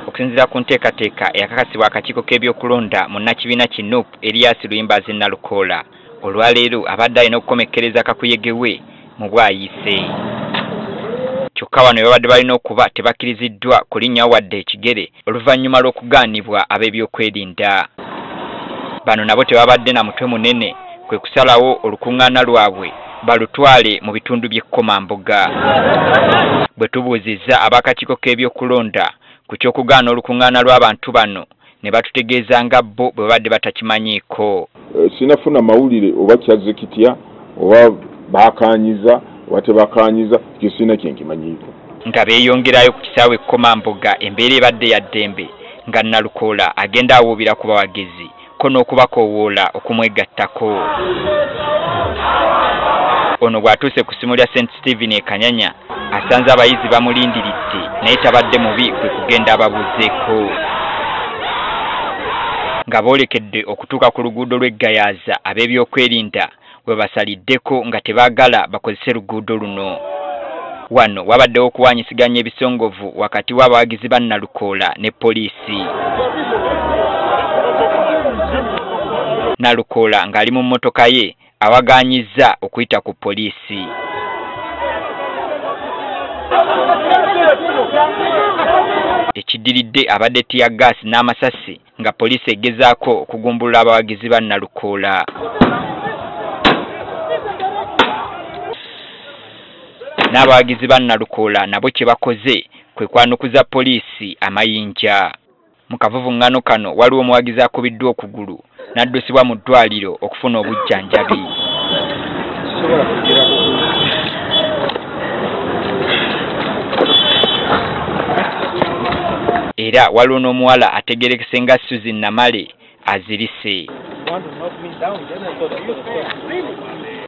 Okusinziira ku nteekateeka eyakakasibwa akakiiko k'ebyokulonda mu nnakibiina ki NUP Erias Luyimbazi Nalukoola, olwaleero abadde alina okukomekkereza kakuyege we mu bwayise. Kyokka wano babadde balina okuba tebakkiriziddwa kulinnya wadde ekigere oluvannyuma lw'okugaanibwa ab'ebyokwerinda. Bano nabo tebabadde na mutwe munene, kwe kusalawo olukuŋŋaana lwabwe balutwale mu bitundu by'e Komamboga. Bwe tubuuzizza ab'akakiiko k'ebyokulonda ku ky'okugaana olukuŋŋaana lw'abantu bano ne batutegeeza nga bo bwe badde batakimanyiiko. Sinafuna mawulire oba kyazze kitya oba baakaanyiza oba tebakaanyiza, ekyo sirina kyenkimanyiiko. Nga beeyongerayo ku kisaawe e Komamboga embeera ebadde ya ddembe nga Nalukoola agenda awuubira ku bawagizi ko n'okubakoowoola okumwegattako. Ono bw'atuuse ku ssimu lya St. Stephen e Kanyanya asanze abayizi bamulindiridde naye tabadde mubi kwe kugenda ababuuzeeko. Nga boolekedde okutuuka ku luguudo lw'Eggayaaza ab'ebyokwerinda bwe basaliddeko nga tebaagala bakozese luguudo luno. Wano wabaddewo okuwanyisiganya ebisongovu wakati w'abawagizi ba Nalukoola ne poliisi. Nalukoola ng'ali mu mmotoka ye awagaanyizza okuyita ku poliisi. Ekiddiridde abadde tiyaggaasi n'amasasi nga poliisi egezaako okugumbulula abawagizi ba Nalukoola. N'abawagizi ba Nalukoola nabo kye bakoze kwe kwanukuza poliisi amayinja. Mu kavuvuŋŋaano kano waliwo omuwagizi akubiddwa okugulu n'addusibwa mu ddwaliro okufuna obujjanjabi. Era waliwo n'omuwala ategerekese nga Suzy Namale azirise.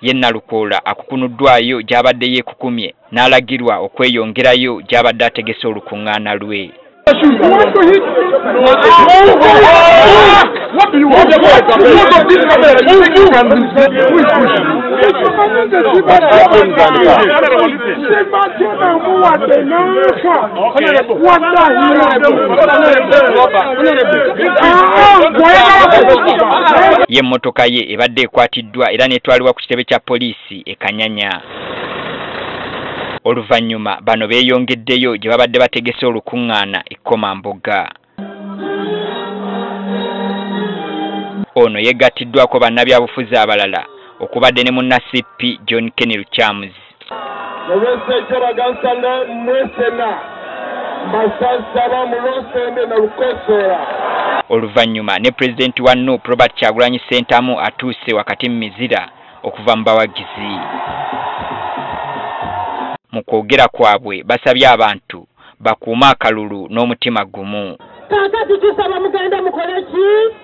Ye Nalukoola akukunuddwayo gy'abadde yeekukumye n'alagirwa okweyongerayo gy'abadde ategese olukuŋŋaana lwe. Ye emmotoka ye ebadde ekwatiddwa era n'etwalibwa ku kitebe kya poliisi e Kanyanya. Oluvannyuma bano beeyongeddeyo gye babadde bategese olukuŋŋaana e Komamboga. Ono yegattiddwako bannabyabufuzi abalala okubadde ne munnasippi John Kenny Luchamuzi. Oluvannyuma ne pulezidenti wa NUP Robert Kyagulanyi Ssentamu atuuse wakati mu mizira okuva mu bawagizi. Mu kwogera kwabwe basabye abantu bakuuma akalulu n'omutima gumu. Kaakati tusaba muganda mukole ki?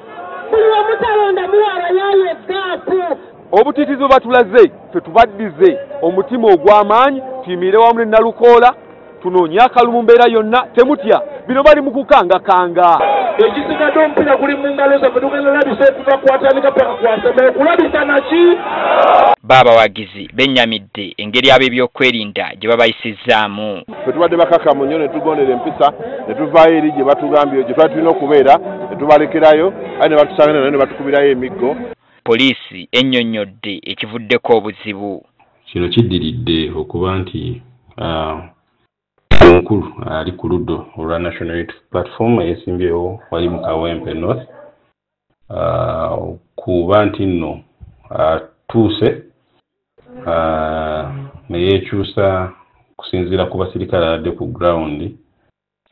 Buli wamutalonda muwa abayaaye eggaapu. Obutiitizi batulaze ffe tubaddize omutima ogw'amaanyi tuyimire wamu ne Nalukoola tunoonye akalulu mu mbeera yonna temutya bino bali mu kukangakanga. Ekisigadde omupiira guli mu ngalo zaffe tugenda labisa okuva kwatandika paka kwasema okulabisa naki? Baabawagizi bennyamidde engeri ab'ebyokwerinda gye babayisizzaamu. Ffe tubadde bakakamu nnyo ne tugondera empisa ne tuvaayo eri gye batugambye gye twali tulina okubeera ne tubalekerayo ate ne batusanga nayo ne batukubirayo emiggo. Poliisi ennyonnyodde ekivuddeko obuzibu. Kino kiddiridde okuba nti omukulu ali ku luddo olwa National Unity Platform eyeesimbyewo wali mu Kawempe North kuba nti nno atuuse ne yeekyusa kusinziira ku basirikale abadde ku ground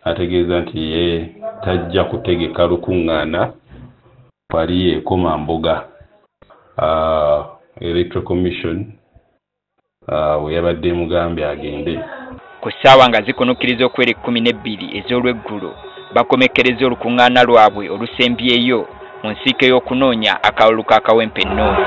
ategeeza nti ye tajja kutegeka lukuŋŋaana wali e Komamboga. Electoral Commission we yabadde mugambye agende. Ku ssaawa nga zikunukkiriza okuwera 12 ez'olweggulo bakomekkereza olukuŋŋaana lwabwe olusembyeyo mu nsiike y'okunoonya akalulu ka Kawempe North.